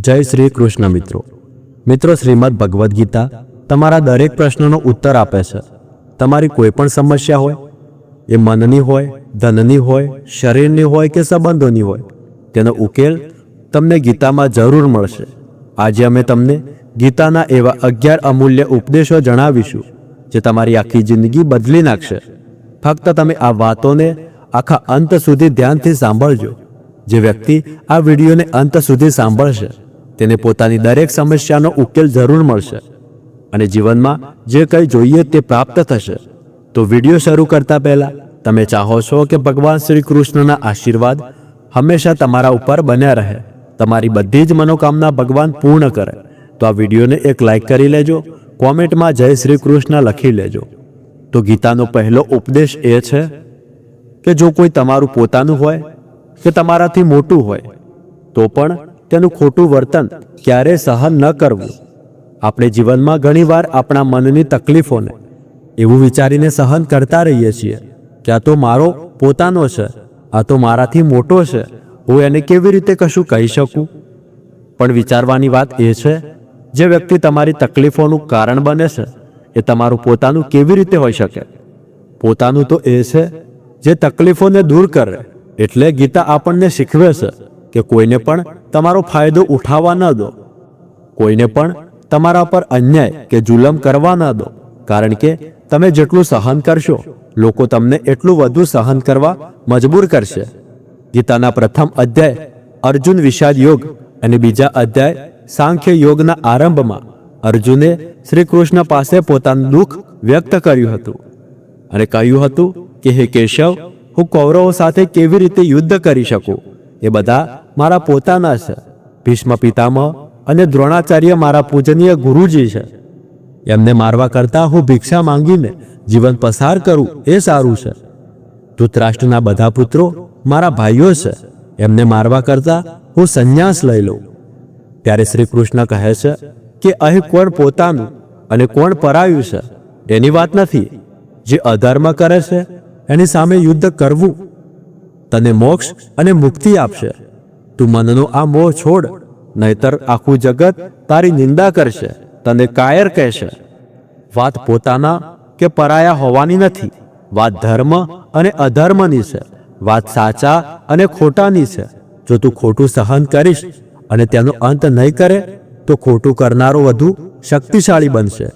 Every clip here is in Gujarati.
જય શ્રી કૃષ્ણ મિત્રો શ્રીમદ ભગવદ્ ગીતા તમારા દરેક પ્રશ્નનો ઉત્તર આપે છે। તમારી કોઈ પણ સમસ્યા હોય, એ મનની હોય, ધનની હોય, શરીરની હોય કે સંબંધોની હોય, તેનો ઉકેલ તમને ગીતામાં જરૂર મળશે। આજે અમે તમને ગીતાના એવા 11 અમૂલ્ય ઉપદેશો જણાવીશું જે તમારી આખી જિંદગી બદલી નાખશે। ફક્ત તમે આ વાતોને આખા અંત સુધી ધ્યાનથી સાંભળજો। જે વ્યક્તિ આ વિડીયોને અંત સુધી સાંભળશે તેને પોતાની દરેક સમસ્યાનો ઉકેલ જરૂર મળશે અને જીવનમાં જે કંઈ જોઈએ તે પ્રાપ્ત થશે। તો વિડીયો શરૂ કરતા પહેલા તમે ચાહો છો કે ભગવાન શ્રી કૃષ્ણના આશીર્વાદ હંમેશા તમારા ઉપર બન્યા રહે, તમારી બધી જ મનોકામના ભગવાન પૂર્ણ કરે, તો આ વિડીયોને એક લાઈક કરી લેજો, કોમેન્ટમાં જય શ્રી કૃષ્ણ લખી લેજો। તો ગીતાનો પહેલો ઉપદેશ એ છે કે જો કોઈ તમારું પોતાનું હોય કે તમારાથી મોટું હોય તો પણ તેનું ખોટું વર્તન ક્યારેય સહન ન કરવું। આપણે જીવનમાં ઘણીવાર આપણા મનની તકલીફોને એવું વિચારીને સહન કરતા રહીએ છીએ કે આ તો મારો પોતાનો છે, આ તો મારાથી મોટો છે, હું એને કેવી રીતે કશું કહી શકું। પણ વિચારવાની વાત એ છે, જે વ્યક્તિ તમારી તકલીફોનું કારણ બને છે એ તમારું પોતાનું કેવી રીતે હોઈ શકે? પોતાનું તો એ છે જે તકલીફોને દૂર કરે। એટલે ગીતા આપણને શીખવે છે કે કોઈને પણ તમારો ફાયદો ઉઠાવવા ન દો, કોઈને પણ તમારા પર અન્યાય કે જુલમ કરવા ન દો, કારણ કે તમે જેટલું સહન કરશો લોકો તમને એટલું વધુ સહન કરવા મજબૂર કરશે। ગીતાના પ્રથમ અધ્યાય અર્જુન વિષાદ યોગ અને બીજા અધ્યાય સાંખ્ય યોગના આરંભમાં અર્જુને શ્રી કૃષ્ણ પાસે પોતાનું દુઃખ વ્યક્ત કર્યું હતું અને કહ્યું હતું કે હે કેશવ, હું કૌરવો સાથે કેવી રીતે યુદ્ધ કરી શકું? એ બધા મારા પોતાના છે। ભીષ્મ પિતામહ અને દ્રોણાચાર્ય મારા પૂજનીય ગુરુજી છે, એમને મારવા કરતાં હું ભિક્ષા માંગીને જીવન પસાર કરું એ સારું છે। ધૃતરાષ્ટ્રના બધા પુત્રો મારા ભાઈઓ છે, એમને મારવા કરતાં હું સંન્યાસ લઈ લઉં। ત્યારે શ્રી કૃષ્ણ કહે છે કે અહીં કોણ પોતાનું અને કોણ પરાયું છે એની વાત નથી, જે અધર્મ કરે છે એની સામે યુદ્ધ કરવું તને મોક્ષ અને મુક્તિ આપશે। તું મનનો આ મોહ છોડ, નહીતર આખું જગત તારી નિંદા કરશે, તને કાયર કહેશે। વાત પોતાના કે પરાયા હોવાની નથી, વાત ધર્મ અને અધર્મની છે, વાત સાચા અને ખોટાની છે। જો તું ખોટું સહન કરીશ અને તેનો અંત નહીં કરે તો ખોટું કરનારો વધુ શક્તિશાળી બનશે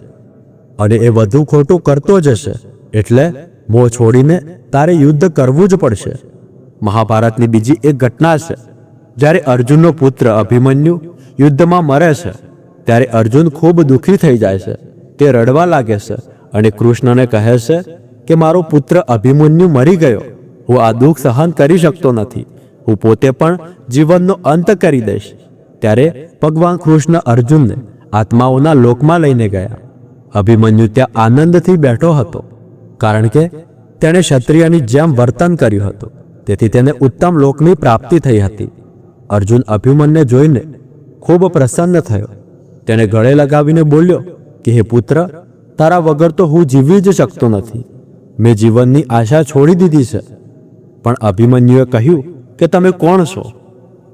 અને એ વધુ ખોટું કરતો જશે। એટલે મોહ છોડીને તારે યુદ્ધ કરવું જ પડશે। મહાભારતની બીજી એક ઘટના છે, જ્યારે અર્જુનનો પુત્ર અભિમન્યુ યુદ્ધમાં મરે છે ત્યારે અર્જુન ખૂબ દુઃખી થઈ જાય છે। તે રડવા લાગે છે અને કૃષ્ણને કહે છે કે મારો પુત્ર અભિમન્યુ મરી ગયો, હું આ દુઃખ સહન કરી શકતો નથી, હું પોતે પણ જીવનનો અંત કરી દઈશ। ત્યારે ભગવાન કૃષ્ણ અર્જુનને આત્માઓના લોકમાં લઈને ગયા। અભિમન્યુ ત્યાં આનંદથી બેઠો હતો, કારણ કે તેણે ક્ષત્રિયની જેમ વર્તન કર્યું હતું, તેથી તેને ઉત્તમ લોકની પ્રાપ્તિ થઈ હતી। અર્જુન અભિમન્યુને જોઈને ખૂબ પ્રસન્ન થયો, તેણે ગળે લગાવીને બોલ્યો કે હે પુત્ર, તારા વગર તો હું જીવી જ શકતો નથી, મેં જીવનની આશા છોડી દીધી છે। પણ અભિમન્યુએ કહ્યું કે તમે કોણ છો?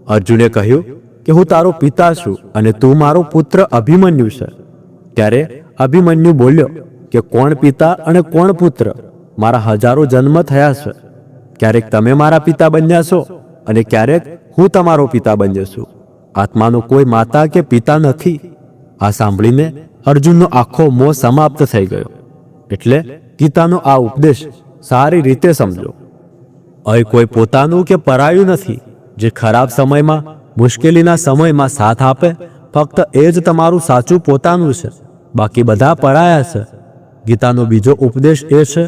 અર્જુને કહ્યું કે હું તારો પિતા છું અને તું મારો પુત્ર અભિમન્યુ છે। ત્યારે અભિમન્યુ બોલ્યો કે કોણ પિતા અને કોણ પુત્ર? મારા હજારો જન્મ થયા છે, ક્યારેક તમે મારા પિતા બન્યા છો અને ક્યારેક હું તમારો પિતા બન્યો છું। આત્માનો કોઈ માતા કે પિતા નથી। આ સાંભળીને અર્જુનનો આખો મોહ સમાપ્ત થઈ ગયો। એટલે ગીતાનો આ ઉપદેશ સારી રીતે સમજો। અહીં કોઈ પોતાનું કે પરાયું નથી। જે ખરાબ સમયમાં, મુશ્કેલીના સમયમાં સાથ આપે, ફક્ત એ જ તમારું સાચું પોતાનું છે, બાકી બધા પરાયા છે। ગીતાનો બીજો ઉપદેશ એ છે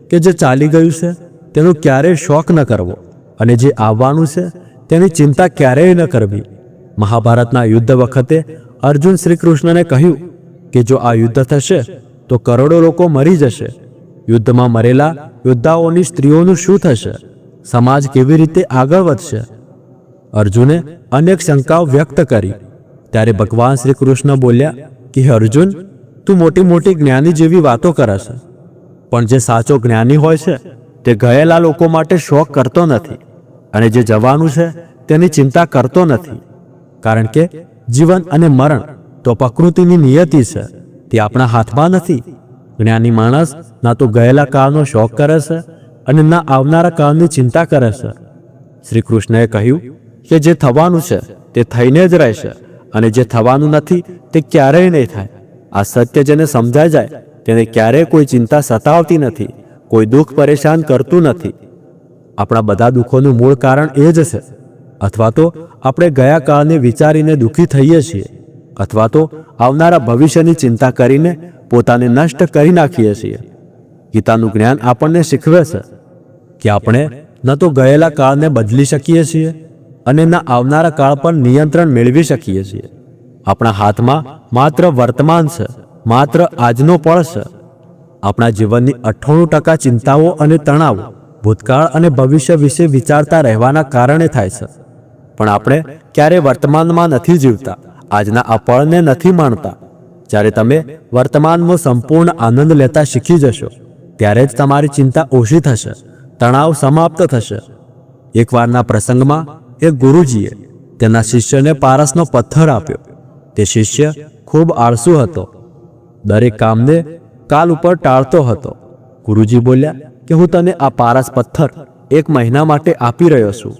કે જે ચાલી ગયું છે તેનો ક્યારેય શોખ ન કરવો અને જે આવવાનું છે તેની ચિંતા ક્યારેય ન કરવી। મહાભારતના યુદ્ધ વખતે અર્જુન શ્રી કૃષ્ણને કહ્યું કે જો આ યુદ્ધ થશે તો કરોડો લોકો મરી જશે। યુદ્ધમાં મરેલા યોદ્ધાઓની સ્ત્રીઓનું શું થશે? સમાજ કેવી રીતે આગળ વધશે? અર્જુને અનેક શંકાઓ વ્યક્ત કરી। ત્યારે ભગવાન શ્રી કૃષ્ણ બોલ્યા કે હે અર્જુન, તું મોટી મોટી જ્ઞાની જેવી વાતો કરે છે, પણ જે સાચો જ્ઞાની હોય છે તે ગયેલા લોકો માટે શોક કરતો નથી અને જે જવાનું છે તેની ચિંતા કરતો નથી, કારણ કે જીવન અને મરણ તો પ્રકૃતિની નિયતિ છે, તે આપણા હાથમાં નથી. જ્ઞાની માણસ ના તો ગયેલા કાળનો શોક કરે છે અને ના આવનારા કાળની ચિંતા કરે છે. શ્રી કૃષ્ણએ કહ્યું કે જે થવાનું છે તે થઈને જ રહેશે અને જે થવાનું નથી તે ક્યારેય નહીં થાય. આ સત્ય જેને સમજાઈ જાય તેને ક્યારેય કોઈ ચિંતા સતાવતી નથી, કોઈ દુઃખ પરેશાન કરતું નથી. આપણા બધા દુઃખોનું મૂળ કારણ એ જ છે. અથવા તો આપણે ગયા કાળને વિચારીને દુઃખી થઈએ છીએ, અથવા તો આવનારા ભવિષ્યની ચિંતા કરીને પોતાને નષ્ટ કરી નાખીએ છીએ. ગીતાનું જ્ઞાન આપણને શીખવે છે કે આપણે ન તો ગયેલા કાળને બદલી શકીએ છીએ અને ન આવનારા કાળ પર નિયંત્રણ મેળવી શકીએ છીએ. આપણા હાથમાં માત્ર વર્તમાન છે, માત્ર આજનો પળ છે. આપણા જીવનની 98% ચિંતાઓ અને તણાવો ભૂતકાળ અને ભવિષ્ય વિશે વિચારતા રહેવાના કારણે થાય છે. પણ આપણે ક્યારેય વર્તમાનમાં નથી જીવતા, આજના આ પળને નથી માણતા. જ્યારે તમે વર્તમાનમાં સંપૂર્ણ આનંદ લેતા શીખી જશો ત્યારે જ તમારી ચિંતા ઓછી થશે, તણાવ સમાપ્ત થશે. એકવારના પ્રસંગમાં એક ગુરુજીએ તેના શિષ્યને પારસનો પથ્થર આપ્યો. તે શિષ્ય ખૂબ આળસુ હતો, દરેક કામને કાલ ઉપર ટાળતો હતો. ગુરુજી બોલ્યા કે હું તને આ પારસ પથ્થર 1 મહિના માટે આપી રહ્યો છું.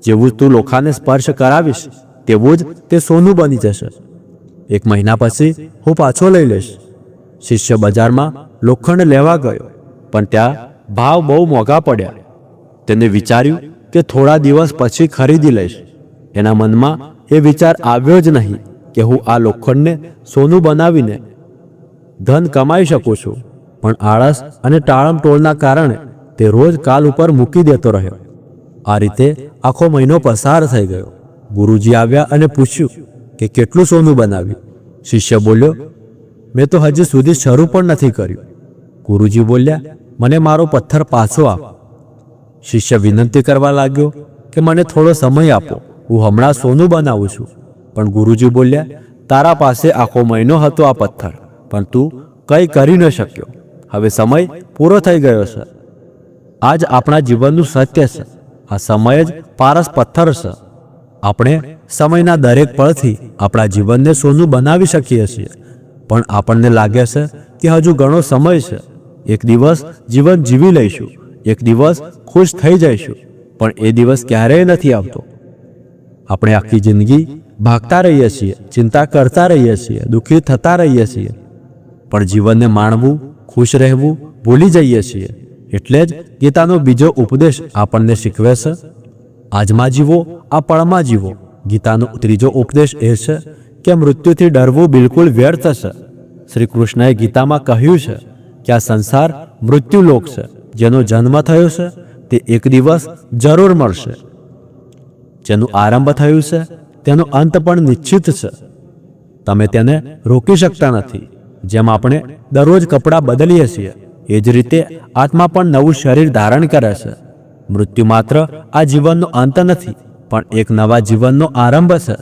જેવું જ તું લોખાને સ્પર્શ કરાવીશ તેવું જ તે સોનું બની જશે. 1 મહિના પછી હું પાછો લઈ લઈશ. શિષ્ય બજારમાં લોખંડ લેવા ગયો, પણ ત્યાં ભાવ બહુ મોંઘા પડ્યા. તેને વિચાર્યું કે થોડા દિવસ પછી ખરીદી લઈશ. એના મનમાં એ વિચાર આવ્યો જ નહીં કે હું આ લોખંડને સોનું બનાવીને ધન કમાઈ શકું છું. પણ આળસ અને ટાળમટોળના કારણે તે રોજ કાલ ઉપર મૂકી દેતો રહ્યો. આ રીતે આખો મહિનો પસાર થઈ ગયો. ગુરુજી આવ્યા અને પૂછ્યું કે કેટલું સોનું બનાવ્યું? શિષ્ય બોલ્યો, મેં તો હજી સુધી શરૂ પણ નથી કર્યું. ગુરુજી બોલ્યા, મને મારો પથ્થર પાછો આપ. શિષ્ય વિનંતી કરવા લાગ્યો કે મને થોડો સમય આપો, હું હમણાં સોનું બનાવું છું. પણ ગુરુજી બોલ્યા, તારા પાસે આખો મહિનો હતો આ પથ્થર, પણ તું કંઈ કરી ન શક્યો. હવે સમય પૂરો થઈ ગયો છે. આજ આપણા જીવનનું સત્ય છે. આ સમય જ પારસ પથ્થર છે. આપણે સમયના દરેક પળથી આપણા જીવનને સોનું બનાવી શકીએ છીએ, પણ આપણને લાગે છે કે હજુ ઘણો સમય છે. એક દિવસ જીવન જીવી લઈશું, એક દિવસ ખુશ થઈ જઈશું, પણ એ દિવસ ક્યારેય નથી આવતો. આપણે આખી જિંદગી ભાગતા રહીએ છીએ, ચિંતા કરતા રહીએ છીએ, દુઃખી થતા રહીએ છીએ, પણ જીવનને માણવું, ખુશ રહેવું ભૂલી જઈએ છીએ. એટલે જ ગીતાનો બીજો ઉપદેશ આપણને શીખવે છે, આજમાં જીવો, આ પળમાં જીવો. ગીતાનો ત્રીજો ઉપદેશ એ છે કે મૃત્યુથી ડરવું બિલકુલ વ્યર્થ છે. શ્રી કૃષ્ણએ ગીતામાં કહ્યું છે કે આ સંસાર મૃત્યુલોક છે. જેનો જન્મ થયો છે તે એક દિવસ જરૂર મળશે. જેનું આરંભ થયું છે તેનો અંત પણ નિશ્ચિત છે. તમે તેને રોકી શકતા નથી. જેમ આપણે દરરોજ કપડાં બદલીએ છીએ એ જ રીતે આત્મા પણ નવું શરીર ધારણ કરે છે. મૃત્યુ માત્ર આ જીવનનો અંત નથી, પણ એક નવા જીવનનો આરંભ છે.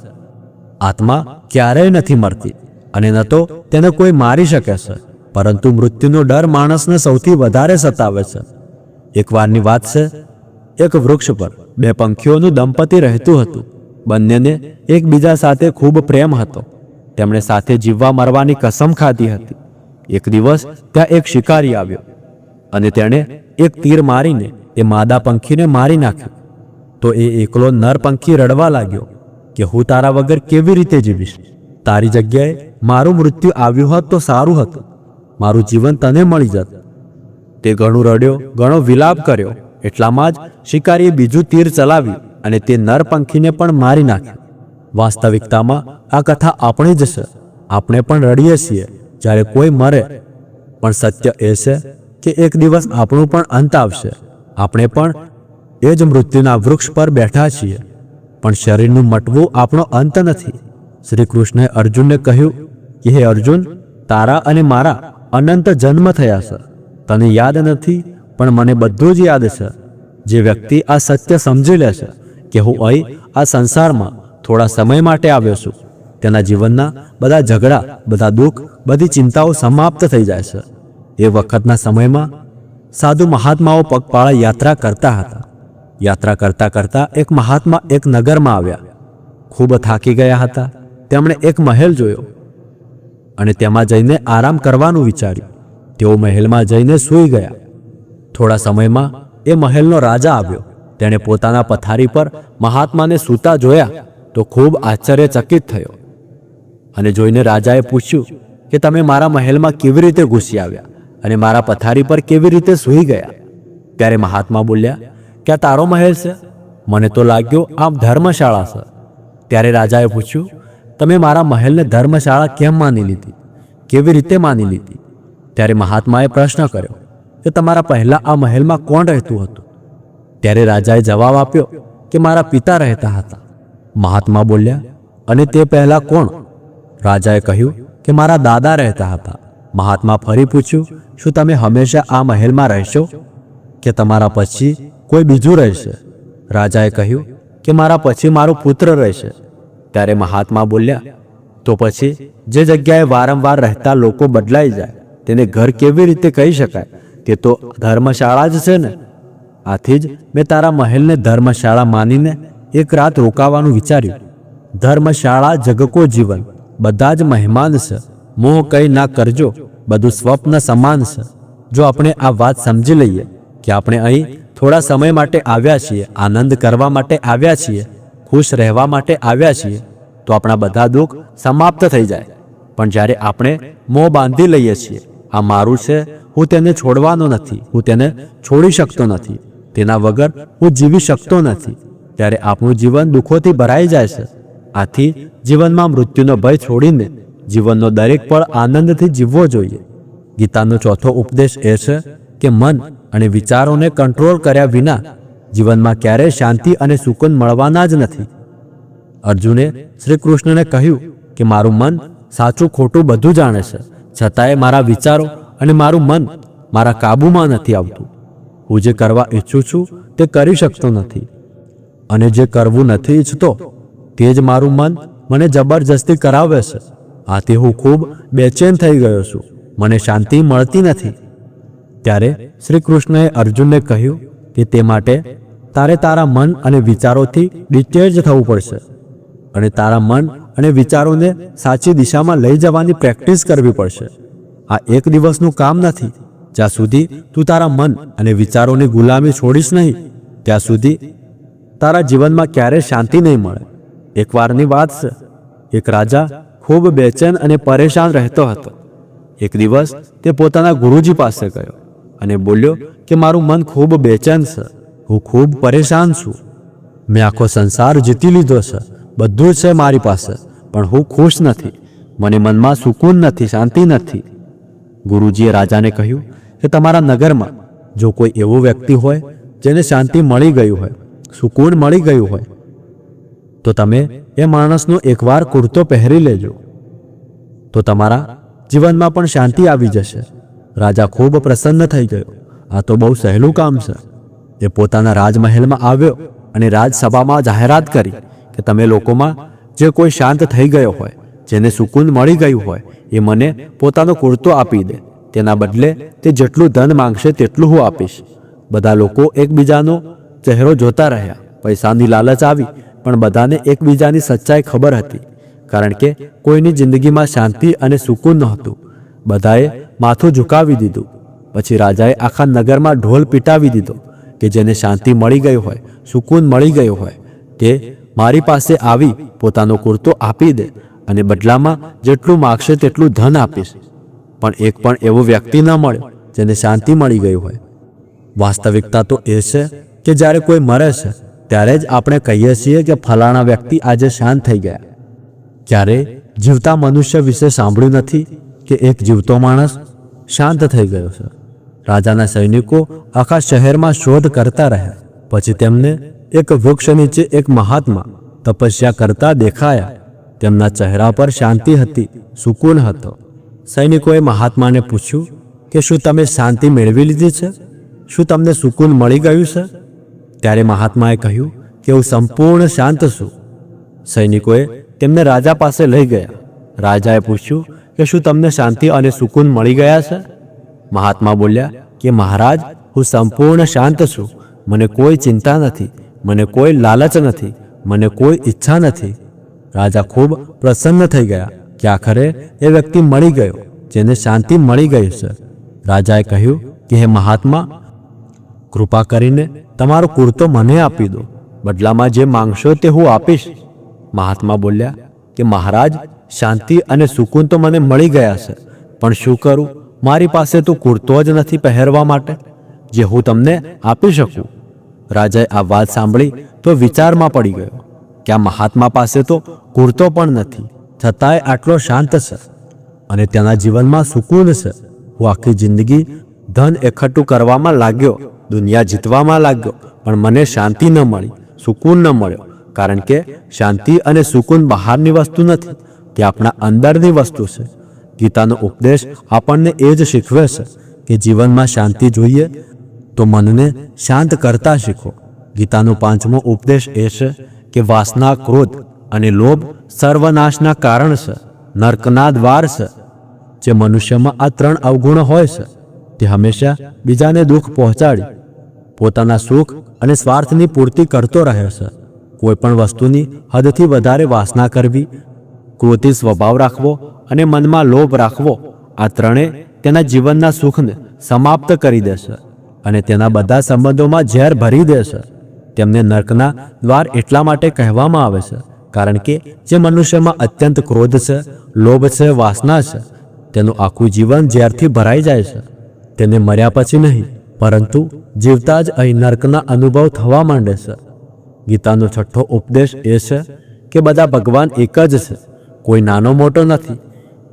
આત્મા ક્યારેય નથી મરતી અને ન તો તેને કોઈ મારી શકે છે, પરંતુ મૃત્યુનો ડર માણસને સૌથી વધારે સતાવે છે. એકવારની વાત છે, એક વૃક્ષ પર 2 પંખીઓનું દંપતી રહેતું હતું. બંનેને એકબીજા સાથે ખૂબ પ્રેમ હતો. તેમણે સાથે જીવવા મરવાની કસમ ખાધી હતી. એક દિવસ ત્યાં એક શિકારી આવ્યો અને તેણે એક તીર મારીને એ માદા પંખીને મારી નાખ્યું. તો એ એકલો નર પંખી રડવા લાગ્યો કે હું તારા વગર કેવી રીતે જીવીશ? તારી જગ્યાએ મારું મૃત્યુ આવ્યું હોત તો સારું હતું, મારું જીવન તને મળી જત. તે ઘણું રડ્યો, ઘણો વિલાપ કર્યો. એટલામાં જ શિકારીએ બીજું તીર ચલાવ્યું અને તે નર પંખીને પણ મારી નાખ્યું. વાસ્તવિકતામાં આ કથા આપણી જ છે. આપણે પણ રડીએ છીએ જ્યારે કોઈ મરે, પણ સત્ય એ છે કે એક દિવસ આપણું પણ અંત આવશે. આપણે પણ એ જ મૃત્યુના વૃક્ષ પર બેઠા છીએ, પણ શરીરનું મટવું આપણો અંત નથી. શ્રી કૃષ્ણએ અર્જુનને કહ્યું કે હે અર્જુન, તારા અને મારા અનંત જન્મ થયા છે. તને યાદ નથી, પણ મને બધું જ યાદ છે. જે વ્યક્તિ આ સત્ય સમજી લે છે કે હું અહીં આ સંસારમાં થોડા સમય માટે આવ્યો છું, તેના જીવનના બધા ઝઘડા, બધા દુઃખ, બધી ચિંતાઓ સમાપ્ત થઈ જાય છે. એ વખતના સમયમાં સાધુ મહાત્માઓ પગપાળા યાત્રા કરતા હતા. યાત્રા કરતા કરતા એક મહાત્મા એક નગરમાં આવ્યા. ખૂબ થાકી ગયા હતા. તેમણે એક મહેલ જોયો અને તેમાં જઈને આરામ કરવાનું વિચાર્યું. તેઓ મહેલમાં જઈને સૂઈ ગયા. થોડા સમયમાં એ મહેલનો રાજા આવ્યો. તેણે પોતાના પથારી પર મહાત્માને સૂતા જોયા તો ખૂબ આશ્ચર્યચકિત થયો અને જોઈને રાજાએ પૂછ્યું કે તમે મારા મહેલમાં કેવી રીતે ઘૂસી આવ્યા અને મારા પથારી પર કેવી રીતે સૂઈ ગયા? ત્યારે મહાત્મા બોલ્યા કે આ તારો મહેલ છે? મને તો લાગ્યો આ ધર્મશાળા છે. ત્યારે રાજાએ પૂછ્યું તમે મારા મહેલને ધર્મશાળા કેમ માની લીધી? કેવી રીતે માની લીધી? ત્યારે મહાત્માએ પ્રશ્ન કર્યો કે તમારા પહેલાં આ મહેલમાં કોણ રહેતું હતું? ત્યારે રાજાએ જવાબ આપ્યો કે મારા પિતા રહેતા હતા. મહાત્મા બોલ્યા અને તે પહેલાં કોણ? રાજાએ કહ્યું કે મારા દાદા રહેતા હતા. મહાત્મા ફરી પૂછ્યું શું તમે હંમેશા આ મહેલમાં રહેશો કે તમારા પછી કોઈ બીજું રહેશે? રાજાએ કહ્યું કે મારા પછી મારો પુત્ર રહેશે. ત્યારે મહાત્મા બોલ્યા તો પછી જે જગ્યાએ વારંવાર રહેતા લોકો બદલાઈ જાય તેને ઘર કેવી રીતે કહી શકાય? તે તો ધર્મશાળા જ છે ને. આથી જ મેં તારા મહેલને ધર્મશાળા માનીને એક રાત રોકાવાનું વિચાર્યું. ધર્મશાળા જગકો જીવન, બધા જ મહેમાન છે. મોહ કંઈ ના કરજો, બધું સ્વપ્ન સમાન છે. જો આપણે આ વાત સમજી લઈએ કે આપણે અહીં થોડા સમય માટે આવ્યા છીએ, આનંદ કરવા માટે આવ્યા છીએ, ખુશ રહેવા માટે આવ્યા છીએ, તો આપણા બધા દુઃખ સમાપ્ત થઈ જાય. પણ જ્યારે આપણે મોહ બાંધી લઈએ છીએ, આ મારું છે, હું તેને છોડવાનો નથી, હું તેને છોડી શકતો નથી, તેના વગર હું જીવી શકતો નથી, ત્યારે આપણું જીવન દુઃખોથી ભરાઈ જાય છે. આથી જીવનમાં મૃત્યુનો ભય છોડીને જીવનનો દરેક પળ આનંદથી જીવવો જોઈએ. ગીતાનો ચોથો ઉપદેશ એ છે કે મન અને વિચારોને કંટ્રોલ કર્યા વિના જીવનમાં ક્યારેય શાંતિ અને સુકૂન મળવાના જ નથી. અર્જુને શ્રી કૃષ્ણને કહ્યું કે મારું મન સાચું ખોટું બધું જાણે છે, છતાંય મારા વિચારો અને મારું મન મારા કાબૂમાં નથી આવતું. હું જે કરવા ઈચ્છું છું તે કરી શકતો નથી અને જે કરવું નથી ઈચ્છતો તે જ મારું મન મને જબરજસ્તી કરાવે છે. આથી હું ખૂબ બેચેન થઈ ગયો છું, મને શાંતિ મળતી નથી. ત્યારે શ્રી કૃષ્ણએ અર્જુનને કહ્યું કે તે માટે તારે તારા મન અને વિચારોથી ડિટેચ થવું પડશે અને તારા મન અને વિચારોને સાચી દિશામાં લઈ જવાની પ્રેક્ટિસ કરવી પડશે. આ એક દિવસનું કામ નથી. જ્યાં સુધી તું તારા મન અને વિચારોની ગુલામી છોડીશ નહીં ત્યાં સુધી તારા જીવનમાં ક્યારેય શાંતિ નહીં મળે. એકવારની વાત છે, એક રાજા ખૂબ બેચેન અને પરેશાન રહેતો હતો. એક દિવસ તે પોતાના ગુરુજી પાસે ગયો અને બોલ્યો કે મારું મન ખૂબ બેચેન છે, હું ખૂબ પરેશાન છું. મેં આખો સંસાર જીતી લીધો છે, બધું જ છે મારી પાસે, પણ હું ખુશ નથી. મને મનમાં સુકૂન નથી, શાંતિ નથી. ગુરુજીએ રાજાને કહ્યું કે તમારા નગરમાં જો કોઈ એવો વ્યક્તિ હોય જેને શાંતિ મળી ગયું હોય, સુકૂન મળી ગયું હોય, તો તમે એ માણસનો એકવાર કુર્તો પહેરી લેજો, તો તમારા જીવનમાં પણ શાંતિ આવી જશે. રાજા ખૂબ પ્રસન્ન થઈ ગયો. આ તો બહુ સહેલું કામ છે. એ પોતાના રાજમહેલમાં આવ્યો અને રાજસભામાં જાહેરાત કરી કે તમે લોકોમાં જે કોઈ શાંત થઈ ગયો હોય, જેને સુકૂન મળી ગયું હોય, એ મને પોતાનો કુર્તો આપી દે. તેના બદલે તે જેટલું ધન માંગશે તેટલું હું આપીશ. બધા લોકો એકબીજાનો ચહેરો જોતા રહ્યા. પૈસાની લાલચ આવી, પણ બધાને એકબીજાની સચ્ચાઈ ખબર હતી, કારણ કે કોઈની જિંદગીમાં શાંતિ અને સુકૂન નહોતું. બધાએ માથું ઝુકાવી દીધું. પછી રાજાએ આખા નગરમાં ઢોલ પીટાવી દીધો કે જેને શાંતિ મળી ગઈ હોય, સુકૂન મળી ગયું હોય, તે મારી પાસે આવી પોતાનો કુર્તો આપી દે અને બદલામાં જેટલું માગશે તેટલું ધન આપીશ. પણ એક પણ એવો વ્યક્તિ ન મળ્યો જેને શાંતિ મળી ગઈ હોય. વાસ્તવિકતા તો એ છે કે જ્યારે કોઈ મરે છે ત્યારે જ આપણે કહીએ છીએ કે ફલાણા વ્યક્તિ આજે શાંત થઈ ગયા. ક્યારેય જીવતા મનુષ્ય વિશે સાંભળ્યું નથી કે એક જીવતો માણસ શાંત થઈ ગયો છે. રાજાના સૈનિકો આખા શહેરમાં શોધ કરતા રહ્યા. પછી તેમને એક વૃક્ષ નીચે એક મહાત્મા તપસ્યા કરતા દેખાયા. તેમના ચહેરા પર શાંતિ હતી, સુકૂન હતો. સૈનિકોએ મહાત્માને પૂછ્યું કે શું તમે શાંતિ મેળવી લીધી છે? શું તમને સુકૂન મળી ગયું છે? ત્યારે મહાત્માએ કહ્યું કે હું સંપૂર્ણ શાંત છું. સૈનિકોએ તેમને રાજા પાસે લઈ ગયા. રાજાએ પૂછ્યું કે શું તમને શાંતિ અને સુકૂન મળી ગયા છે? મહાત્મા બોલ્યા કે મહારાજ, હું સંપૂર્ણ શાંત છું. મને કોઈ ચિંતા નથી, મને કોઈ લાલચ નથી, મને કોઈ ઈચ્છા નથી. રાજા ખૂબ પ્રસન્ન થઈ ગયા કે આખરે એ વ્યક્તિ મળી ગયો જેને શાંતિ મળી ગઈ છે. રાજાએ કહ્યું કે હે મહાત્મા, કૃપા કરીને તમારો કુર્તો મને આપી દો, બદલામાં જે માંગશો તે હું આપીશ. મહાત્મા બોલ્યા કે મહારાજ, શાંતિ અને સુકૂન તો મને મળી ગયા છે, પણ શું કરું, મારી પાસે તો કુર્તો જ નથી પહેરવા માટે જે હું તમને આપી શકું. રાજાએ આ વાત સાંભળી તો વિચારમાં પડી ગયો કે આ મહાત્મા પાસે તો કુર્તો પણ નથી, છતાંય આટલો શાંત છે અને તેના જીવનમાં સુકૂન છે. હું આખી જિંદગી ધન એકઠું કરવામાં લાગ્યો, દુનિયા જીતવામાં લાગ્યો, પણ મને શાંતિ ન મળી, સુકૂન ન મળ્યો. કારણ કે શાંતિ અને સુકૂન બહારની વસ્તુ નથી, તે આપણા અંદરની વસ્તુ છે. ગીતાનો ઉપદેશ આપણને એ જ શીખવે છે કે જીવનમાં શાંતિ જોઈએ તો મનને શાંત કરતા શીખો. ગીતાનો 5મો ઉપદેશ એ છે કે વાસના, ક્રોધ અને લોભ સર્વનાશના કારણ છે, નર્કના દ્વાર છે. જે મનુષ્યમાં આ 3 અવગુણો હોય છે તે હંમેશા બીજાને દુઃખ પહોંચાડી પોતાના સુખ અને સ્વાર્થની પૂર્તિ કરતો રહે છે. કોઈ પણ વસ્તુની હદથી વધારે વાસના કરવી, ક્રોધી સ્વભાવ રાખવો અને મનમાં લોભ રાખવો, આ 3 તેના જીવનના સુખને સમાપ્ત કરી દેશે અને તેના બધા સંબંધોમાં ઝેર ભરી દેશે. તેમને નર્કના દ્વાર એટલા માટે કહેવામાં આવે છે કારણ કે જે મનુષ્યમાં અત્યંત ક્રોધ છે, લોભ છે, વાસના છે, તેનું આખું જીવન ઝેરથી ભરાઈ જાય છે. તેને મર્યા પછી નહીં, પરંતુ જીવતા જ અહીં નર્કના અનુભવ થવા માંડે છે. ગીતાનો 6થો ઉપદેશ એ છે કે બધા ભગવાન એક જ છે, કોઈ નાનો મોટો નથી.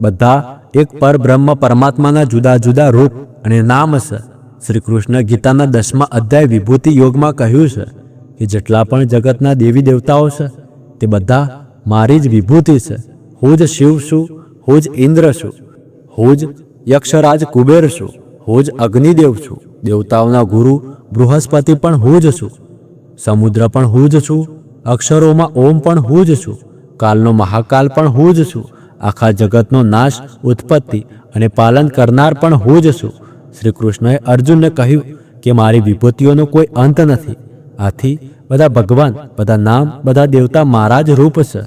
બધા એક પરબ્રહ્મ પરમાત્માના જુદા જુદા રૂપ અને નામ છે. શ્રી કૃષ્ણ ગીતાના 10મા અધ્યાય વિભૂતિ યોગમાં કહ્યું છે કે જેટલા પણ જગતના દેવી દેવતાઓ છે તે બધા મારી જ વિભૂતિ છે. હું જ શિવ છું, હું જ ઇન્દ્ર છું, હું જ યક્ષરાજ કુબેર છું, હું જ અગ્નિદેવ છું, દેવતાઓના ગુરુ બૃહસ્પતિ પણ હું જ છું, સમુદ્ર પણ હું જ છું, અક્ષરોમાં ઓમ પણ હું જ છું, કાલનો મહાકાલ પણ હું જ છું, આખા જગતનો નાશ, ઉત્પત્તિ અને પાલન કરનાર પણ હું જ છું. શ્રી કૃષ્ણએ અર્જુનને કહ્યું કે મારી વિભૂતિઓનો કોઈ અંત નથી. આથી બધા ભગવાન, બધા નામ, બધા દેવતા મારા જ રૂપ છે.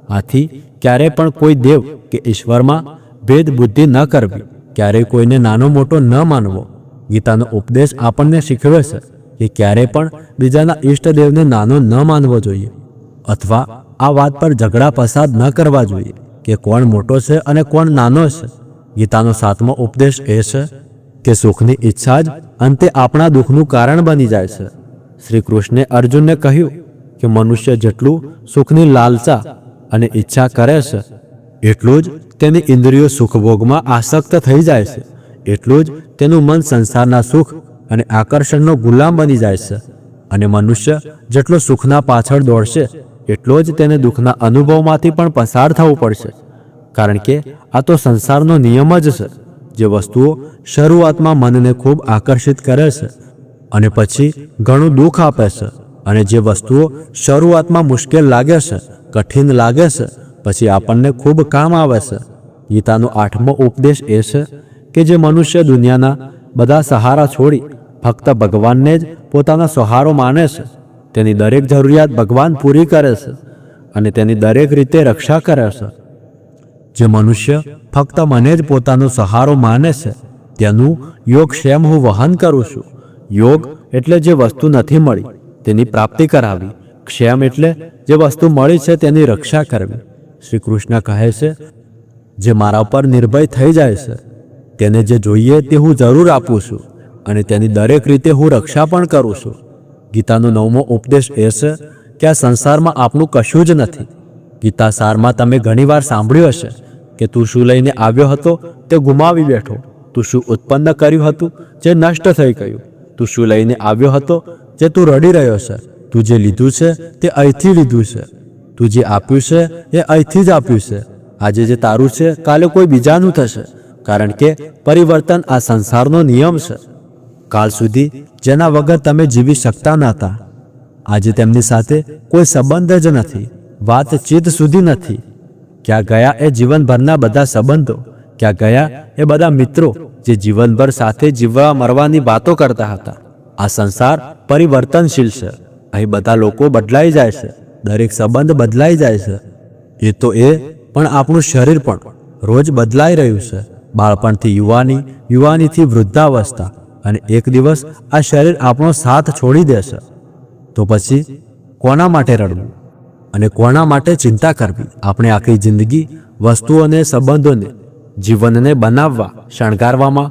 આથી ક્યારેય પણ કોઈ દેવ કે ઈશ્વરમાં ભેદ બુદ્ધિ ન કરવી, ક્યારેય કોઈને નાનો મોટો ન માનવો. ગીતાનો ઉપદેશ આપણને શીખવે છે કે ક્યારેય પણ બીજાના ઈષ્ટદેવને નાનો ન માનવો જોઈએ અથવા આ વાત પર ઝઘડા ફસાદ ન કરવા જોઈએ કે કોણ મોટો છે અને કોણ નાનો છે. ગીતાનો 7મો ઉપદેશ એ છે કે સુખની ઈચ્છા જ અંતે આપણા દુઃખનું કારણ બની જાય છે. શ્રી કૃષ્ણે અર્જુનને કહ્યું કે મનુષ્ય જેટલું સુખની લાલસા અને ઈચ્છા કરે છે એટલું જ તેની ઇન્દ્રિયો સુખભોગમાં આસક્ત થઈ જાય છે, એટલું જ તેનું મન સંસારના સુખ અને આકર્ષણનો ગુલામ બની જાય છે. અને મનુષ્ય જેટલો સુખના પાછળ દોડશે એટલો જ તેને દુઃખના અનુભવમાંથી પણ પસાર થવું પડશે. કારણ કે આ તો સંસારનો નિયમ જ છે. જે વસ્તુઓ શરૂઆતમાં મનને ખૂબ આકર્ષિત કરે છે અને પછી ઘણું દુઃખ આપે છે, અને જે વસ્તુઓ શરૂઆતમાં મુશ્કેલ લાગે છે, કઠિન લાગે છે, પછી આપણને ખૂબ કામ આવે છે. ગીતાનો 8મો ઉપદેશ એ છે કે જે મનુષ્ય દુનિયાના બધા સહારા છોડી ફક્ત ભગવાનને જ પોતાનો સહારો માને છે, તેની દરેક જરૂરિયાત ભગવાન પૂરી કરે છે અને તેની દરેક રીતે રક્ષા કરે છે. જે મનુષ્ય ફક્ત મને જ પોતાનો સહારો માને છે તેનું યોગક્ષેમ હું વહન કરું છું. યોગ એટલે જે વસ્તુ નથી મળી તેની પ્રાપ્તિ કરાવી, ક્ષેમ એટલે જે વસ્તુ મળી છે તેની રક્ષા કરવી. શ્રી કૃષ્ણ કહે છે જે મારા પર નિર્ભય થઈ જાય છે તેને જે જોઈએ તે હું જરૂર આપું છું અને તેની દરેક રીતે હું રક્ષા પણ કરું છું. ગીતાનો 9મો ઉપદેશ એ છે કે આ સંસારમાં આપણું કશું જ નથી. ગીતા સારમાં તમે ઘણીવાર સાંભળ્યું હશે કે તું શું લઈને આવ્યો હતો તે ગુમાવી બેઠો, તું શું ઉત્પન્ન કર્યું હતું જે નષ્ટ થઈ ગયું, તું શું લઈને આવ્યો હતો જે તું રડી રહ્યો છે, તું જે લીધું છે તે અહીંથી લીધું છે, તું જે આપ્યું છે એ અહીંથી જ આપ્યું છે. આજે જે તારું છે કાલે કોઈ બીજાનું થશે, કારણ કે પરિવર્તન આ સંસારનો નિયમ છે. કાલ સુધી જેના વગર તમે જીવી શકતા નહોતા, આજે તેમની સાથે કોઈ સંબંધ જ નથી, વાતચીત સુધી નથી. ક્યાં ગયા એ જીવનભરના બધા સંબંધો, ક્યાં ગયા એ બધા મિત્રો જે જીવનભર સાથે જીવવા મરવાની વાતો કરતા હતા. આ સંસાર પરિવર્તનશીલ છે. અહીં બધા લોકો બદલાઈ જાય છે, દરેક સંબંધ બદલાઈ જાય છે. એ તો એ પણ આપણું શરીર પણ રોજ બદલાઈ રહ્યું છે. બાળપણથી યુવાની, યુવાનીથી વૃદ્ધાવસ્થા, અને એક દિવસ આ શરીર આપણો સાથ છોડી દેશે. તો પછી કોના માટે રડવું અને કોના માટે ચિંતા કરવી? આપણે આખી જિંદગી વસ્તુઓને, સંબંધોને, જીવનને બનાવવા, શણગારવામાં,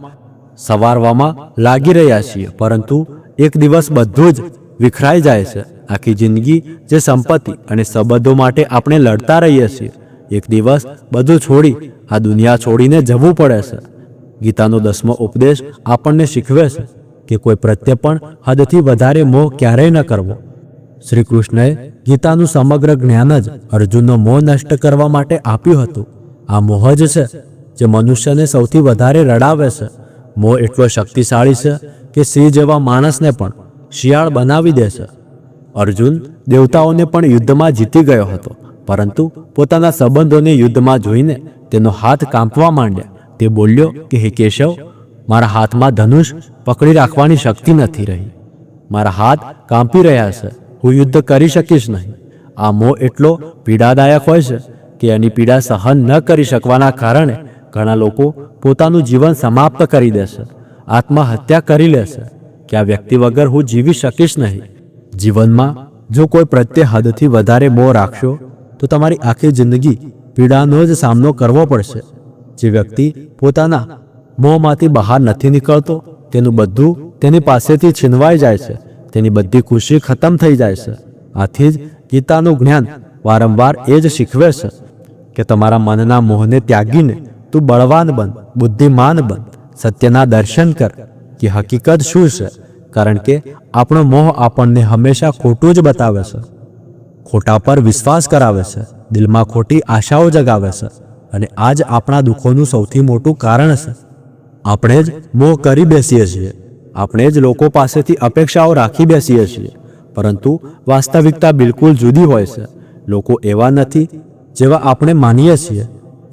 સવારવામાં લાગી રહ્યા છીએ, પરંતુ એક દિવસ બધું જ વિખરાઈ જાય છે. આખી જિંદગી જે સંપત્તિ અને સંબંધો માટે આપણે લડતા રહીએ છીએ, એક દિવસ બધું છોડી આ દુનિયા છોડીને જવું પડે છે. ગીતાનો 10મો ઉપદેશ આપણને શીખવે છે કે કોઈ પ્રત્યે પણ હદથી વધારે મોહ ક્યારેય ન કરવો. શ્રી કૃષ્ણએ ગીતાનું સમગ્ર જ્ઞાન જ અર્જુનનો મોહ નષ્ટ કરવા માટે આપ્યું હતું. આ મોહ જ છે જે મનુષ્યને સૌથી વધારે રડાવે છે. મોહ એટલો શક્તિશાળી છે કે સિંહ જેવા માણસને પણ શિયાળ બનાવી દે છે. અર્જુન દેવતાઓને પણ યુદ્ધમાં જીતી ગયો હતો, પરંતુ પોતાના સંબંધોને યુદ્ધમાં જોઈને તેનો હાથ કાંપવા માંડ્યા. તે બોલ્યો કે હે કેશવ, મારા હાથમાં ધનુષ પકડી રાખવાની શક્તિ નથી રહી. મારા હાથ કાંપી રહ્યા છે, હું યુદ્ધ કરી શકીશ નહીં. આ મોહ એટલો પીડાદાયક હોય છે કે એની પીડા સહન ન કરી શકવાના કારણે ઘણા લોકો પોતાનું જીવન સમાપ્ત કરી દેશે, આત્મહત્યા કરી લેશે કે આ વ્યક્તિ વગર હું જીવી શકીશ નહીં. જીવનમાં જો કોઈ પ્રત્યે હદથી વધારે મોહ રાખશો તો તમારી આખી જિંદગી પીડાનો જ સામનો કરવો પડશે. જે વ્યક્તિ પોતાના મોહમાંથી બહાર નથી નીકળતો, તેનું બધું તેની પાસેથી છીનવાઈ જાય છે, તેની બધી ખુશી ખતમ થઈ જાય છે. આથી જ ગીતાનું જ્ઞાન વારંવાર એ જ શીખવે છે કે તમારા મનના મોહને ત્યાગીને તું બળવાન બન, બુદ્ધિમાન બન, સત્યના દર્શન કર કે હકીકત શું છે. કારણ કે આપણો મોહ આપણને હંમેશા ખોટું જ બતાવે છે, ખોટા પર વિશ્વાસ કરાવે છે, દિલમાં ખોટી આશાઓ જગાવે છે, અને આ જ આપણા દુઃખોનું સૌથી મોટું કારણ છે. આપણે જ મોહ કરી બેસીએ છીએ, આપણે જ લોકો પાસેથી અપેક્ષાઓ રાખી બેસીએ છીએ, પરંતુ વાસ્તવિકતા બિલકુલ જુદી હોય છે. લોકો એવા નથી જેવા આપણે માનીએ છીએ,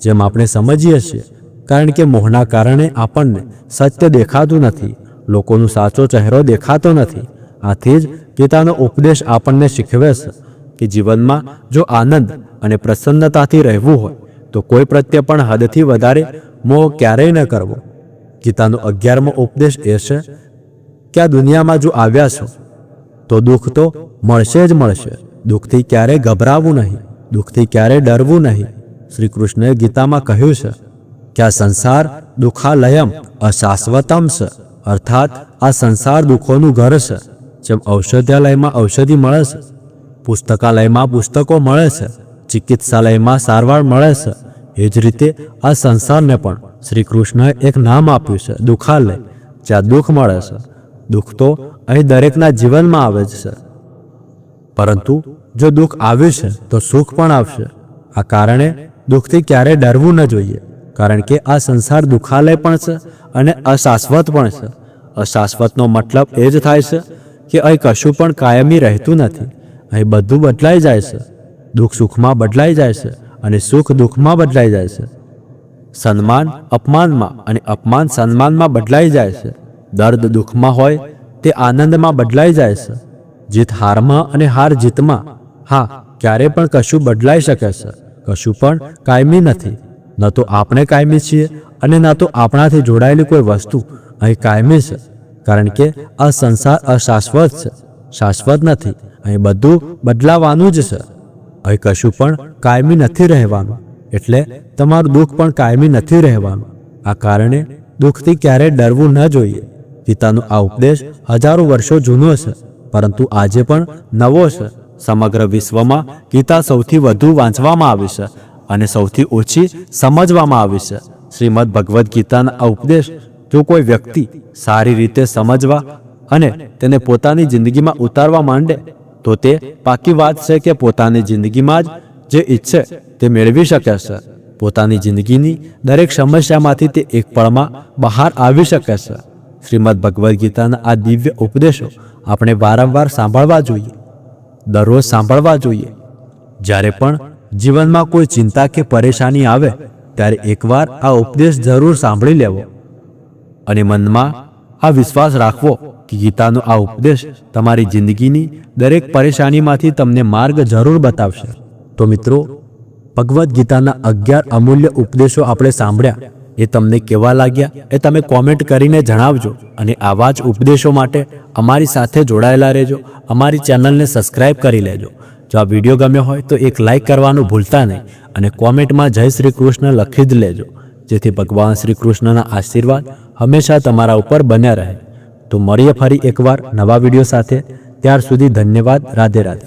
જેમ આપણે સમજીએ છીએ, કારણ કે મોહના કારણે આપણને સત્ય દેખાતું નથી, લોકોનો સાચો ચહેરો દેખાતો નથી. આથી જ ગીતાનો ઉપદેશ આપણને શીખવે છે કે જીવનમાં જો આનંદ અને પ્રસન્નતાથી રહેવું હોય તો કોઈ પ્રત્યે પણ હદથી વધારે મોહ ક્યારેય ન કરવો. ગીતાનો 11મો ઉપદેશ એ છે કે આ દુનિયામાં જો આવ્યા છો તો દુઃખ તો મળશે જ મળશે. દુઃખથી ક્યારેય ગભરાવું નહીં, દુઃખથી ક્યારેય ડરવું નહીં. શ્રી કૃષ્ણએ ગીતામાં કહ્યું છે કે આ સંસાર દુઃખાલયમ અશાશ્વતમ છે, અર્થાત આ સંસાર દુઃખોનું ઘર છે. જેમ ઔષધાલયમાં ઔષધિ મળે છે, પુસ્તકાલયમાં પુસ્તકો મળે છે, ચિકિત્સાલયમાં સારવાર મળે છે, એ જ રીતે આ સંસારને પણ શ્રી કૃષ્ણએ એક નામ આપ્યું છે, દુઃખાલય, જ્યાં દુઃખ મળે છે. દુઃખ તો અહીં દરેકના જીવનમાં આવે જ છે, પરંતુ જો દુઃખ આવ્યું છે તો સુખ પણ આવશે. આ કારણે દુઃખથી ક્યારેય ડરવું ન જોઈએ, કારણ કે આ સંસાર દુઃખાલય પણ છે અને અશાશ્વત પણ છે. અશાશ્વતનો મતલબ એ જ થાય છે કે અહીં કશું પણ કાયમી રહેતું નથી. અહીં બધું બદલાઈ જાય છે. દુઃખ સુખમાં બદલાઈ જાય છે અને સુખ દુઃખમાં બદલાઈ જાય છે. સન્માન અપમાનમાં અને અપમાન સન્માનમાં બદલાઈ જાય છે. દર્દ દુઃખમાં હોય તે આનંદમાં બદલાઈ જાય છે. જીત હારમાં અને હાર જીતમાં. હા, ક્યારે પણ કશું બદલાઈ શકે છે. કશું પણ કાયમી નથી. ન તો આપણે કાયમી છીએ અને ન તો આપણાથી જોડાયેલી કોઈ વસ્તુ અહીં કાયમી છે, કારણ કે આ સંસાર અશાશ્વત છે, શાશ્વત નથી. અહીં બધું બદલાવાનું જ છે. અહીં કશું પણ કાયમી નથી રહેવાનું, એટલે તમારું દુઃખ પણ કાયમી નથી રહેવાનું. આ કારણે દુઃખથી ક્યારેય ડરવું ન જોઈએ. ગીતાનો આ ઉપદેશ હજારો વર્ષો જૂનો છે, પરંતુ આજે પણ નવો છે. સમગ્ર વિશ્વમાં ગીતા સૌથી વધુ વાંચવામાં આવી છે અને સૌથી ઓછી સમજવામાં આવી છે. શ્રીમદ ભગવદ્ ગીતાના આ ઉપદેશ જો કોઈ વ્યક્તિ સારી રીતે સમજવા અને તેને પોતાની જિંદગીમાં ઉતારવા માંડે તો તે પાકી વાત છે કે પોતાની જિંદગીમાં જ જે ઈચ્છે તે મેળવી શકે છે. પોતાની જિંદગીની દરેક સમસ્યામાંથી તે એક પળમાં બહાર આવી શકે છે. શ્રીમદ ભગવદ્ ગીતાના આ દિવ્ય ઉપદેશો આપણે વારંવાર સાંભળવા જોઈએ, દરરોજ સાંભળવા જોઈએ. જ્યારે પણ જીવનમાં કોઈ ચિંતા કે પરેશાની આવે ત્યારે એકવાર આ ઉપદેશ જરૂર સાંભળી લેવો અને મનમાં આ વિશ્વાસ રાખવો કે ગીતાનો આ ઉપદેશ તમારી જિંદગીની દરેક પરેશાનીમાંથી તમને માર્ગ જરૂર બતાવશે. તો મિત્રો, ભગવદ્ ગીતાના 11 અમૂલ્ય ઉપદેશો આપણે સાંભળ્યા, એ તમને કેવા લાગ્યા એ તમે કોમેન્ટ કરીને જણાવજો. અને આવા જ ઉપદેશો માટે અમારી સાથે જોડાયેલા રહેજો. અમારી ચેનલને સબસ્ક્રાઇબ કરી લેજો. જો આ વિડીયો ગમ્યો હોય તો એક લાઇક કરવાનું ભૂલતા નહીં અને કોમેન્ટમાં જય શ્રી કૃષ્ણ લખી જ લેજો, જેથી ભગવાન શ્રી કૃષ્ણના આશીર્વાદ હંમેશા તમારા ઉપર બન્યા રહે. તો મળીએ ફરી એકવાર નવા વિડીયો સાથે. ત્યાર સુધી ધન્યવાદ. રાધે રાધે.